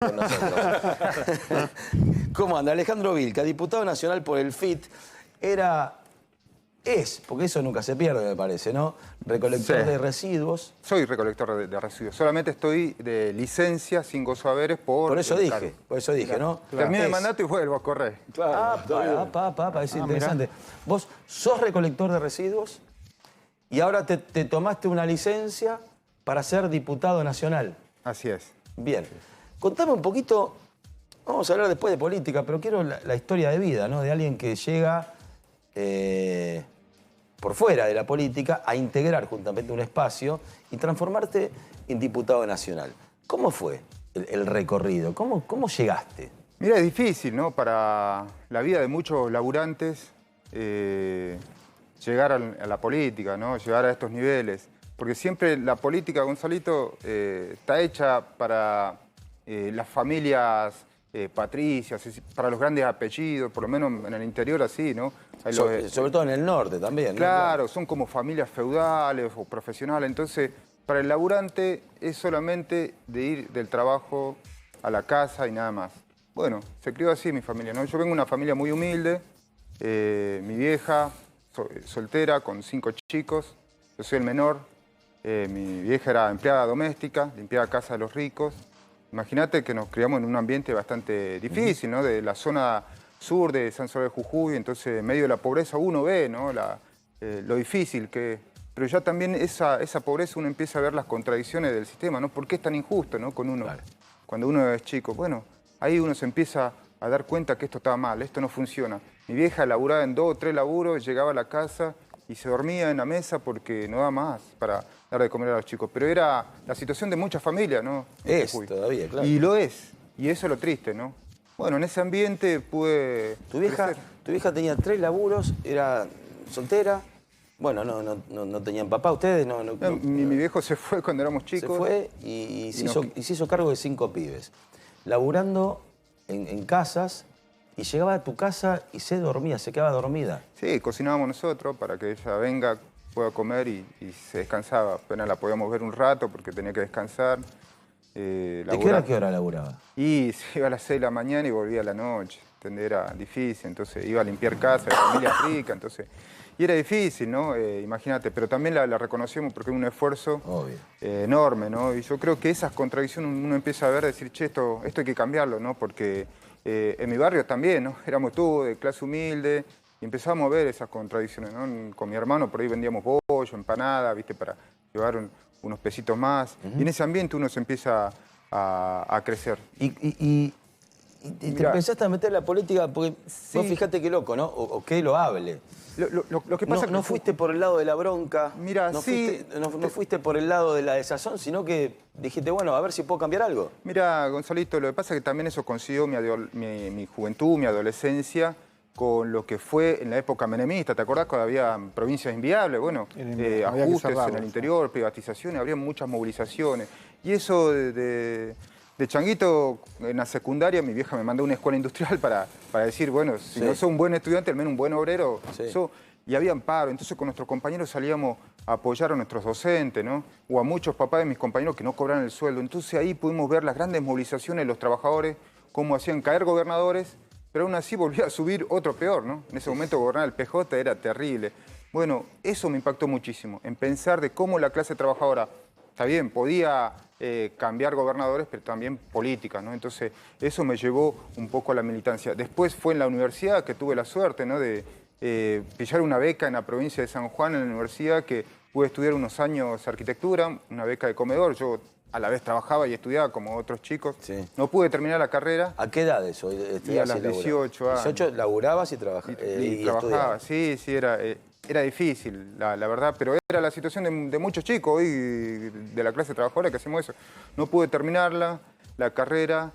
con nosotros. ¿Cómo anda? Alejandro Vilca, diputado nacional por el FIT, porque eso nunca se pierde, me parece, ¿no? Recolector de residuos. Soy recolector de residuos. Solamente estoy de licencia, sin gozo de haberes, por eso dije, ¿no? Termino el mandato y vuelvo a correr. Claro, es interesante. Vos sos recolector de residuos y ahora te tomaste una licencia para ser diputado nacional. Así es. Bien. Contame un poquito, vamos a hablar después de política, pero quiero la historia de vida, ¿no? De alguien que llega por fuera de la política a integrar juntamente un espacio y transformarte en diputado nacional. ¿Cómo fue el recorrido? ¿Cómo llegaste? Mira, es difícil, ¿no? Para la vida de muchos laburantes llegar a la política, ¿no? Llegar a estos niveles. Porque siempre la política, Gonzalito, está hecha para las familias patricias, para los grandes apellidos, por lo menos en el interior así, ¿no? Sobre todo en el norte también, ¿no? Claro, son como familias feudales o profesionales. Entonces, para el laburante es solamente de ir del trabajo a la casa y nada más. Bueno, se crió así mi familia, ¿no? Yo vengo de una familia muy humilde, mi vieja soltera con 5 chicos, yo soy el menor, mi vieja era empleada doméstica, limpiaba casa de los ricos. Imagínate que nos criamos en un ambiente bastante difícil, ¿no? De la zona sur de San Salvador de Jujuy, entonces en medio de la pobreza uno ve, ¿no? Lo difícil que es. Pero ya también esa pobreza uno empieza a ver las contradicciones del sistema, ¿no? ¿Por qué es tan injusto, ¿no? Con uno, claro, cuando uno es chico. Bueno, ahí uno se empieza a dar cuenta que esto estaba mal, esto no funciona. Mi vieja laburaba en 2 o 3 laburos, llegaba a la casa y se dormía en la mesa porque no da más para dar de comer a los chicos. Pero era la situación de muchas familias, ¿no? Es todavía, claro. Y lo es. Y eso es lo triste, ¿no? Bueno, en ese ambiente pude Tu vieja tenía 3 laburos, era soltera. Bueno, no tenían papá, ustedes no. Mi viejo se fue cuando éramos chicos. Se fue y se hizo cargo de 5 pibes. Laburando en casas, y llegaba a tu casa y se quedaba dormida. Sí, cocinábamos nosotros para que ella venga, pueda comer y se descansaba. Apenas la podíamos ver un rato porque tenía que descansar. ¿De qué hora a qué hora laburaba? Y se iba a las 6 de la mañana y volvía a la noche. ¿Entendés? Era difícil, entonces iba a limpiar casa de familia rica, entonces... Y era difícil, ¿no? Imagínate, pero también la reconocemos porque es un esfuerzo enorme, ¿no? Y yo creo que esas contradicciones uno empieza a ver, decir, che, esto hay que cambiarlo, ¿no? Porque en mi barrio también, ¿no? Éramos todos de clase humilde y empezamos a ver esas contradicciones, ¿no? Con mi hermano por ahí vendíamos pollo, empanada, ¿viste? Para llevar unos pesitos más. Y en ese ambiente uno se empieza a crecer. Y te empezaste a meter en la política porque vos fíjate qué loco, ¿no? O qué loable. Lo que pasa no fuiste por el lado de la bronca, mira, no fuiste por el lado de la desazón, sino que dijiste, bueno, a ver si puedo cambiar algo. Mira, Gonzalito, lo que pasa es que también eso coincidió mi juventud, mi adolescencia, con lo que fue en la época menemista. ¿Te acordás cuando había provincias inviables? Bueno, ajustes en el interior, privatizaciones, habría muchas movilizaciones. Y eso de changuito, en la secundaria, mi vieja me mandó a una escuela industrial para decir, bueno, si no sos un buen estudiante, al menos un buen obrero. Y había amparo. Entonces con nuestros compañeros salíamos a apoyar a nuestros docentes, ¿no? O a muchos papás de mis compañeros que no cobraban el sueldo. Entonces ahí pudimos ver las grandes movilizaciones de los trabajadores, cómo hacían caer gobernadores, pero aún así volvía a subir otro peor, ¿no? En ese momento gobernar el PJ era terrible. Bueno, eso me impactó muchísimo, en pensar de cómo la clase trabajadora, está bien, podía cambiar gobernadores, pero también políticas, ¿no? Entonces, eso me llevó un poco a la militancia. Después fue en la universidad que tuve la suerte, ¿no? De pillar una beca en la provincia de San Juan, en la universidad, que pude estudiar unos años arquitectura, una beca de comedor. Yo a la vez trabajaba y estudiaba como otros chicos. Sí. No pude terminar la carrera. ¿A qué edad eso? Y a las 18 años. 18 laburabas y trabajabas. Y trabajaba, sí, era difícil, la verdad, pero era la situación de muchos chicos hoy de la clase trabajadora que hacemos eso. No pude terminarla, la carrera,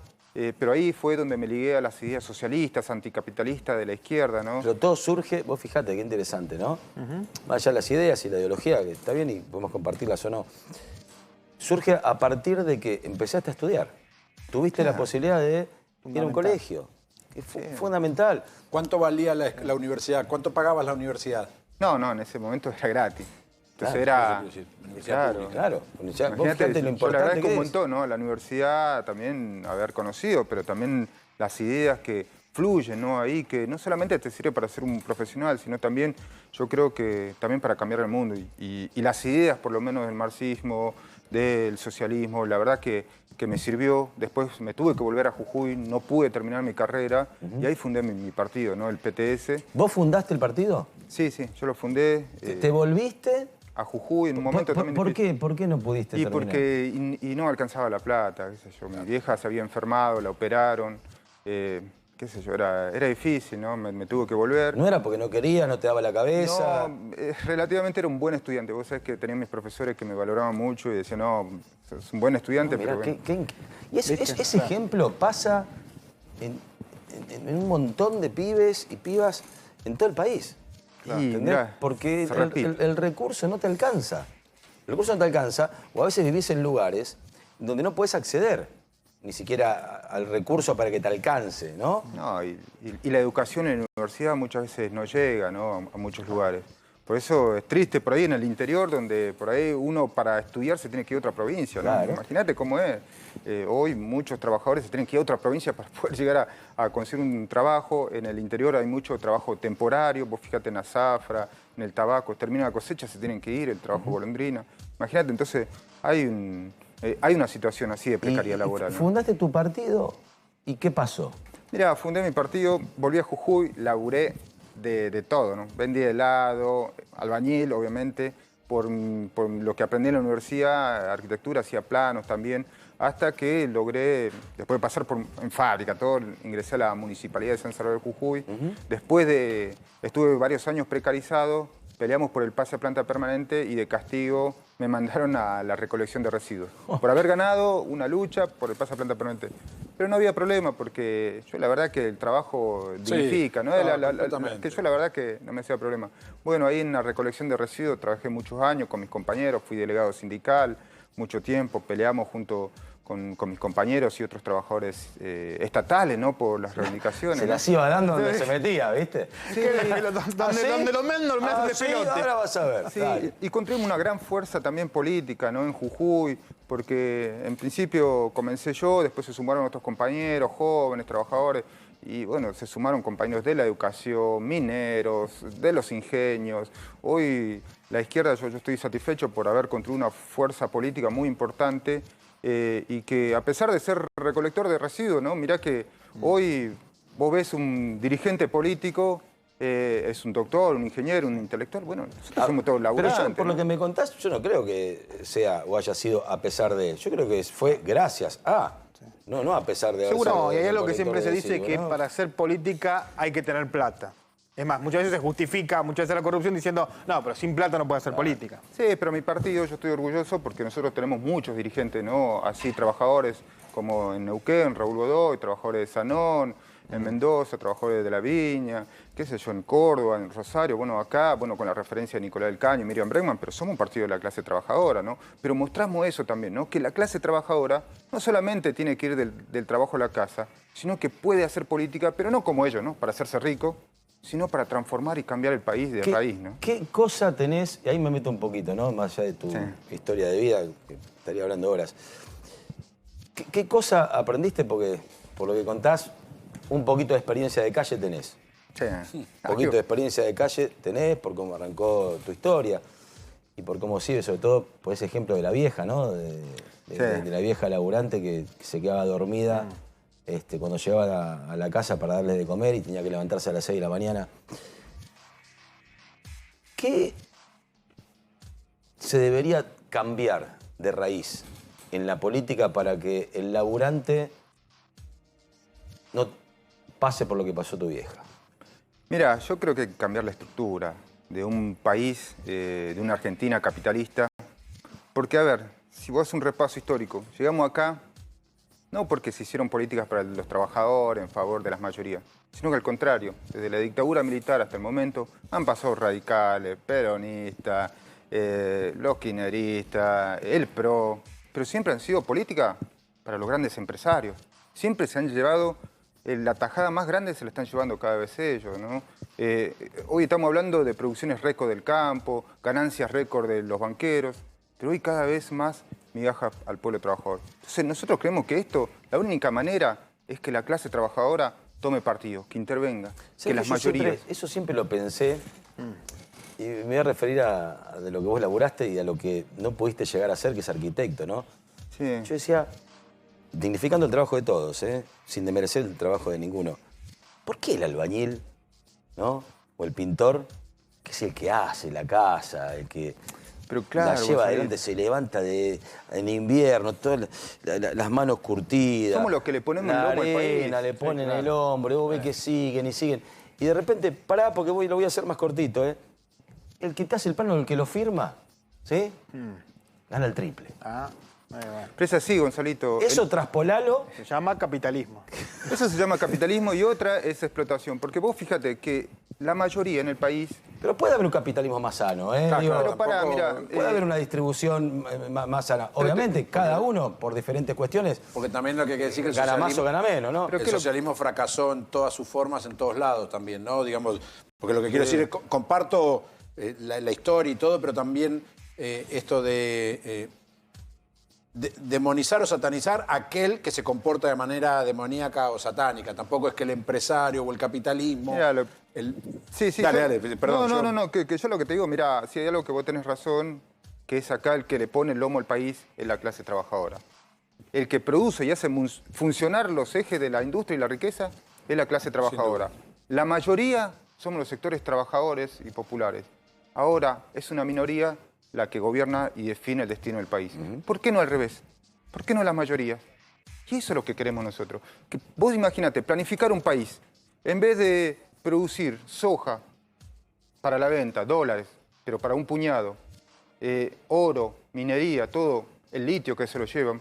pero ahí fue donde me ligué a las ideas socialistas, anticapitalistas de la izquierda, ¿no? Pero todo surge, vos fijate qué interesante, ¿no? Más allá de las ideas y la ideología, que está bien y podemos compartirlas o no, surge a partir de que empezaste a estudiar. Tuviste la posibilidad de ir a un colegio. Que fue fundamental. ¿Cuánto valía la universidad? ¿Cuánto pagabas la universidad? No, en ese momento era gratis. Entonces era... Claro. Imagínate, yo le agradezco un montón, ¿no? A la universidad también haber conocido, pero también las ideas que fluyen, ¿no? Ahí, que no solamente te sirve para ser un profesional, sino también, yo creo que también para cambiar el mundo. Y las ideas, por lo menos del marxismo, del socialismo, la verdad que me sirvió. Después me tuve que volver a Jujuy, no pude terminar mi carrera, y ahí fundé mi partido, ¿no? El PTS. ¿Vos fundaste el partido? Sí, yo lo fundé. ¿Te volviste? A Jujuy en un momento también... ¿Por qué no pudiste terminar? Porque no alcanzaba la plata, qué sé yo. Mi vieja se había enfermado, la operaron, qué sé yo, era difícil, ¿no? Me tuve que volver. ¿No era porque no quería, no te daba la cabeza? No, relativamente era un buen estudiante. Vos sabés que tenía mis profesores que me valoraban mucho y decían, no, sos un buen estudiante, Mirá, pero bueno. Y ese ejemplo pasa en un montón de pibes y pibas en todo el país. ¿Entendés? Mirá, porque el recurso no te alcanza. El recurso no te alcanza, o a veces vivís en lugares donde no podés acceder ni siquiera al recurso para que te alcance, ¿no? No, y la educación en la universidad muchas veces no llega, ¿no? A muchos lugares. Por eso es triste por ahí en el interior, donde por ahí uno para estudiar se tiene que ir a otra provincia, ¿no? Claro. Imagínate cómo es. Hoy muchos trabajadores se tienen que ir a otra provincia para poder llegar a conseguir un trabajo. En el interior hay mucho trabajo temporario. Vos fíjate en la zafra, en el tabaco. Termina la cosecha, se tienen que ir, el trabajo golondrina. Imagínate, entonces hay una situación así de precariedad laboral, ¿no? ¿Fundaste tu partido y qué pasó? Mirá, fundé mi partido, volví a Jujuy, laburé de todo, ¿no? Vendí helado, albañil, obviamente, por lo que aprendí en la universidad, arquitectura, hacía planos también, hasta que logré, después de pasar en fábrica, todo, ingresé a la Municipalidad de San Salvador de Jujuy. Estuve varios años precarizado, peleamos por el pase a planta permanente y de castigo me mandaron a la recolección de residuos. Por haber ganado una lucha por el pase a planta permanente. Pero no había problema porque yo la verdad que el trabajo dignifica, ¿no? Que yo la verdad que no me hacía problema. Bueno, ahí en la recolección de residuos trabajé muchos años con mis compañeros, fui delegado sindical, mucho tiempo, peleamos junto con mis compañeros y otros trabajadores estatales, ¿no? Por las reivindicaciones. Se las iba dando donde se metía, ¿viste? Sí, donde lo menos de pelote. Ahora vas a ver. Sí, y construimos una gran fuerza también política, ¿no? En Jujuy, porque en principio comencé yo, después se sumaron otros compañeros, jóvenes, trabajadores, y bueno, se sumaron compañeros de la educación, mineros, de los ingenios. Hoy la izquierda, yo estoy satisfecho por haber construido una fuerza política muy importante, y que a pesar de ser recolector de residuos, ¿no? Mirá que hoy vos ves un dirigente político, es un doctor, un ingeniero, un intelectual, bueno, nosotros somos todos laburantes. Pero yo, por lo que me contás, yo no creo que sea o haya sido a pesar de él. Yo creo que fue gracias a... No a pesar de... Seguro, y hay algo que siempre se dice, que para hacer política hay que tener plata. Es más, muchas veces se justifica, muchas veces la corrupción diciendo, no, pero sin plata no puede hacer política. Sí, pero mi partido, yo estoy orgulloso porque nosotros tenemos muchos dirigentes, ¿no? Así, trabajadores como en Neuquén, Raúl Godoy, trabajadores de Sanón, en Mendoza, trabajadores de La Viña, qué sé yo, en Córdoba, en Rosario, bueno, acá, bueno, con la referencia de Nicolás del Caño, Miriam Bregman, pero somos un partido de la clase trabajadora, ¿no? Pero mostramos eso también, ¿no? Que la clase trabajadora no solamente tiene que ir del trabajo a la casa, sino que puede hacer política, pero no como ellos, ¿no? Para hacerse rico, sino para transformar y cambiar el país de raíz, ¿no? ¿Qué cosa tenés? Y ahí me meto un poquito, ¿no? Más allá de tu historia de vida, que estaría hablando horas. ¿Qué cosa aprendiste? Porque, por lo que contás, un poquito de experiencia de calle tenés. Sí. Un poquito de experiencia de calle tenés por cómo arrancó tu historia y por cómo sigue, sobre todo por ese ejemplo de la vieja, ¿no? De la vieja laburante que se quedaba dormida cuando llegaba a la casa para darle de comer y tenía que levantarse a las 6 de la mañana. ¿Qué se debería cambiar de raíz en la política para que el laburante no pase por lo que pasó tu vieja? Mira, yo creo que hay que cambiar la estructura de un país, de una Argentina capitalista. Porque, a ver, si vos haces un repaso histórico, llegamos acá no porque se hicieron políticas para los trabajadores en favor de las mayorías, sino que al contrario, desde la dictadura militar hasta el momento han pasado radicales, peronistas, los kirchneristas, el PRO, pero siempre han sido políticas para los grandes empresarios. Siempre se han llevado la tajada más grande se la están llevando cada vez ellos, ¿no? Hoy estamos hablando de producciones récord del campo, ganancias récord de los banqueros, pero hoy cada vez más migajas al pueblo trabajador. Entonces nosotros creemos que esto, la única manera es que la clase trabajadora tome partido, que intervenga, que las mayorías... Eso siempre lo pensé, y me voy a referir a de lo que vos laburaste y a lo que no pudiste llegar a ser, que es arquitecto, ¿no? Sí. Yo decía, dignificando el trabajo de todos, sin desmerecer el trabajo de ninguno, ¿por qué el albañil, ¿no? O el pintor, que es el que hace la casa, el que pero claro, la lleva adelante, se levanta en invierno, todas las manos curtidas. Somos los que le ponemos el lomo al país. Le ponen el hombro, vos ves que siguen y siguen. Y de repente, pará, porque lo voy a hacer más cortito, El que te hace el plano, el que lo firma, ¿sí? Gana el triple. Pero es así, Gonzalito. Eso traspolalo. Se llama capitalismo. Eso se llama capitalismo y otra es explotación. Porque vos fíjate que la mayoría en el país... Pero puede haber un capitalismo más sano, Claro, Digo, pero pará, mira, puede haber una distribución más sana. Obviamente, cada uno, por diferentes cuestiones, porque también lo que hay que decir que el gana socialismo, más o gana menos, ¿no? el socialismo fracasó en todas sus formas, en todos lados también, ¿no? Digamos, porque lo que quiero decir es, comparto la historia y todo, pero también esto de demonizar o satanizar a aquel que se comporta de manera demoníaca o satánica. Tampoco es que el empresario o el capitalismo... Mirá, Sí, dale, perdón. No, que yo lo que te digo, mira, si hay algo que vos tenés razón, que es acá el que le pone el lomo al país, es la clase trabajadora. El que produce y hace funcionar los ejes de la industria y la riqueza es la clase trabajadora. La mayoría somos los sectores trabajadores y populares. Ahora es una minoría la que gobierna y define el destino del país. ¿Por qué no al revés? ¿Por qué no las mayorías? Y eso es lo que queremos nosotros. Que vos imagínate, planificar un país, en vez de producir soja para la venta, dólares, pero para un puñado, oro, minería, todo, el litio que se lo llevan,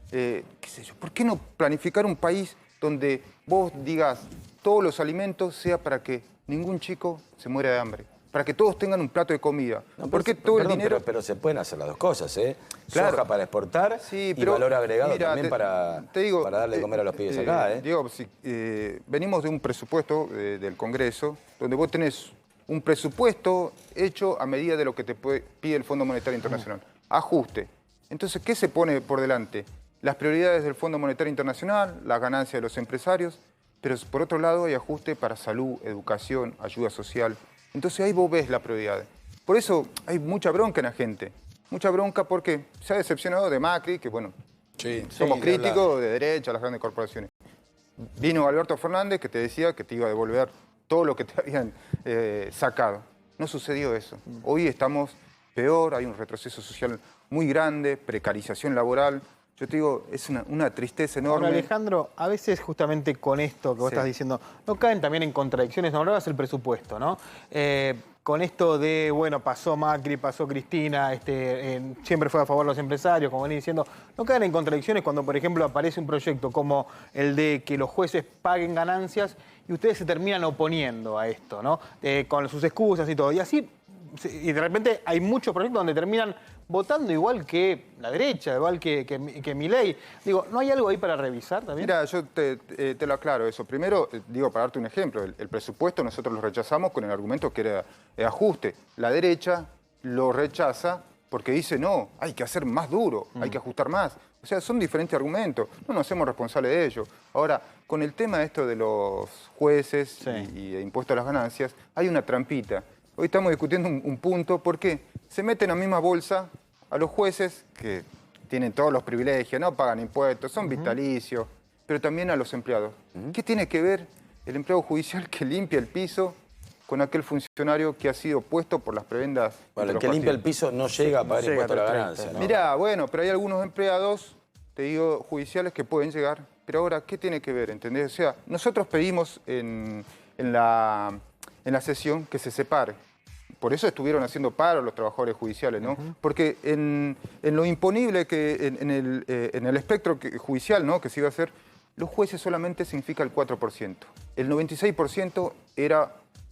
qué sé yo, ¿por qué no planificar un país donde vos digas todos los alimentos sea para que ningún chico se muera de hambre? Para que todos tengan un plato de comida. No, porque todo el dinero... pero se pueden hacer las dos cosas, Claro. Soja para exportar y valor agregado también para darle de comer a los pibes acá, Diego, venimos de un presupuesto del Congreso, donde vos tenés un presupuesto hecho a medida de lo que te pide el Fondo Monetario Internacional. Ajuste. Entonces, ¿qué se pone por delante? Las prioridades del Fondo Monetario Internacional, las ganancias de los empresarios, pero por otro lado hay ajuste para salud, educación, ayuda social. Entonces ahí vos ves la prioridad. Por eso hay mucha bronca en la gente. Mucha bronca porque se ha decepcionado de Macri, que bueno, somos críticos de derecha, las grandes corporaciones. Vino Alberto Fernández que te decía que te iba a devolver todo lo que te habían sacado. No sucedió eso. Hoy estamos peor, hay un retroceso social muy grande, precarización laboral. Yo te digo, es una tristeza enorme. Ahora, Alejandro, a veces justamente con esto que vos estás diciendo, ¿no caen también en contradicciones? No hablabas del presupuesto, ¿no? Con esto de, bueno, pasó Macri, pasó Cristina, siempre fue a favor de los empresarios, como venís diciendo, ¿no caen en contradicciones cuando, por ejemplo, aparece un proyecto como el de que los jueces paguen ganancias y ustedes se terminan oponiendo a esto, ¿no? Con sus excusas y todo. Y así, y de repente hay muchos proyectos donde terminan votando igual que la derecha, igual que Milei. Digo, ¿no hay algo ahí para revisar también? Mira, yo te lo aclaro eso. Primero, digo, para darte un ejemplo, el presupuesto nosotros lo rechazamos con el argumento que era ajuste. La derecha lo rechaza porque dice, no, hay que hacer más duro, hay que ajustar más. O sea, son diferentes argumentos, no nos hacemos responsables de ello. Ahora, con el tema esto de los jueces y de impuestos a las ganancias, hay una trampita. Hoy estamos discutiendo un punto porque se meten en la misma bolsa a los jueces que tienen todos los privilegios, no pagan impuestos, son vitalicios, pero también a los empleados. ¿Qué tiene que ver el empleado judicial que limpia el piso con aquel funcionario que ha sido puesto por las prebendas? Bueno, el que limpia el piso no llega a pagar impuesto a la ganancia, ¿no? Mirá, bueno, pero hay algunos empleados, te digo, judiciales que pueden llegar. Pero ahora, ¿qué tiene que ver? ¿Entendés? O sea, nosotros pedimos en la sesión que se separe. Por eso estuvieron haciendo paro los trabajadores judiciales, ¿no? Porque en lo imponible que en el espectro judicial, ¿no?, que se iba a hacer, los jueces solamente significa el 4%. El 96%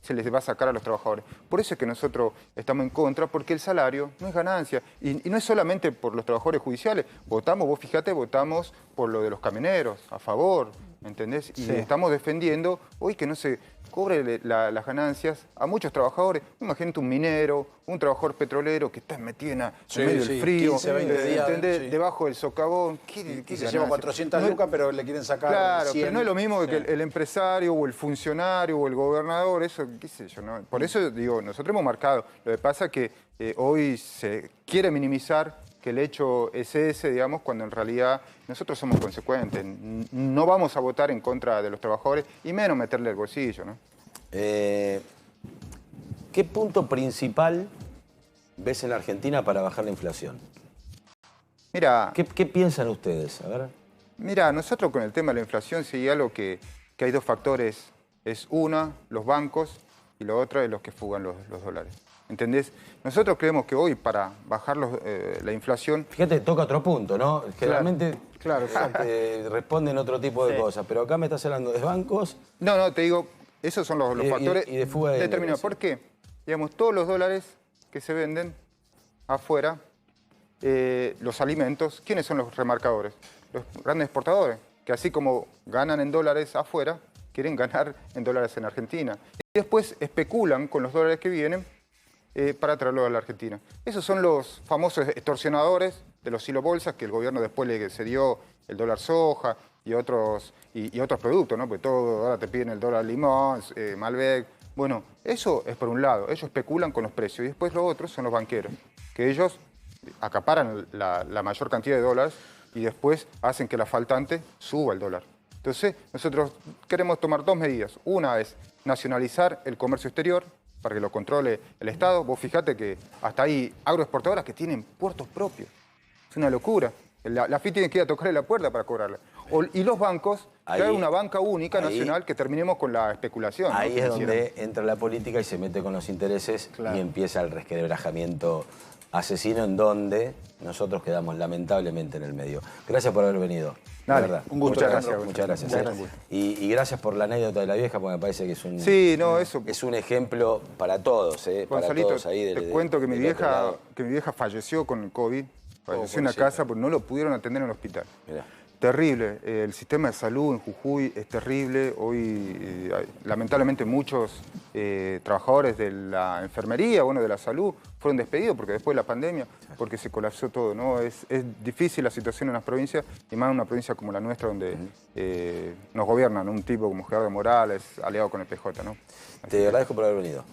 se les va a sacar a los trabajadores. Por eso es que nosotros estamos en contra, porque el salario no es ganancia. Y no es solamente por los trabajadores judiciales. Votamos, vos fijate, votamos por lo de los camioneros, a favor. ¿entendés? Y estamos defendiendo hoy que no se cobre las ganancias a muchos trabajadores. Imagínate un minero, un trabajador petrolero que está metido en medio del frío, 15, 20 días, debajo del socavón. Y se lleva 400 lucas, pero le quieren sacar Claro, 100. pero no es lo mismo que el empresario o el funcionario o el gobernador, eso, qué sé yo, ¿no? Por eso digo, nosotros hemos marcado. Lo que pasa es que hoy se quiere minimizar que el hecho es ese, digamos, cuando en realidad nosotros somos consecuentes. No vamos a votar en contra de los trabajadores y menos meterle el bolsillo, ¿no? ¿Qué punto principal ves en la Argentina para bajar la inflación? Mira, ¿Qué piensan ustedes? A ver. Mira, nosotros con el tema de la inflación sí hay algo que hay dos factores. Es una, los bancos, y lo otro es los que fugan los dólares. ¿Entendés? Nosotros creemos que hoy para bajar la inflación... Fíjate, toca otro punto, ¿no? Generalmente responden otro tipo de cosas, pero acá me estás hablando de bancos... No, te digo, esos son los factores y de fuga de determinados. ¿Por qué? Digamos, todos los dólares que se venden afuera, los alimentos, ¿quiénes son los remarcadores? Los grandes exportadores, que así como ganan en dólares afuera, quieren ganar en dólares en Argentina. Y después especulan con los dólares que vienen para traerlo a la Argentina. Esos son los famosos extorsionadores de los silobolsas que el gobierno después le cedió el dólar soja y otros productos, ¿no? Porque todo, ahora te piden el dólar limón, Malbec. Bueno, eso es por un lado, ellos especulan con los precios. Y después los otros son los banqueros, que ellos acaparan la mayor cantidad de dólares y después hacen que la faltante suba el dólar. Entonces, nosotros queremos tomar dos medidas. Una es nacionalizar el comercio exterior, para que lo controle el Estado. Vos fijate que hasta hay agroexportadoras que tienen puertos propios. Es una locura. La FI tiene que ir a tocarle la puerta para cobrarla. Y los bancos, que hay una banca única nacional que terminemos con la especulación. Ahí es donde entra la política y se mete con los intereses y empieza el resquebrajamiento asesino en donde nosotros quedamos lamentablemente en el medio. Gracias por haber venido. Dale, la verdad. un gusto. Muchas gracias. Y gracias por la anécdota de la vieja, porque me parece que es un, es un ejemplo para todos. Para todos ahí te cuento que mi vieja falleció con el COVID. Falleció en una casa porque no lo pudieron atender en el hospital. Mirá. Terrible. El sistema de salud en Jujuy es terrible. Hoy, lamentablemente, muchos trabajadores de la enfermería, de la salud, fueron despedidos porque después de la pandemia, porque se colapsó todo, ¿no? Es difícil la situación en las provincias, y más en una provincia como la nuestra, donde nos gobiernan un tipo como Gerardo Morales, aliado con el PJ, ¿no? Te agradezco por haber venido.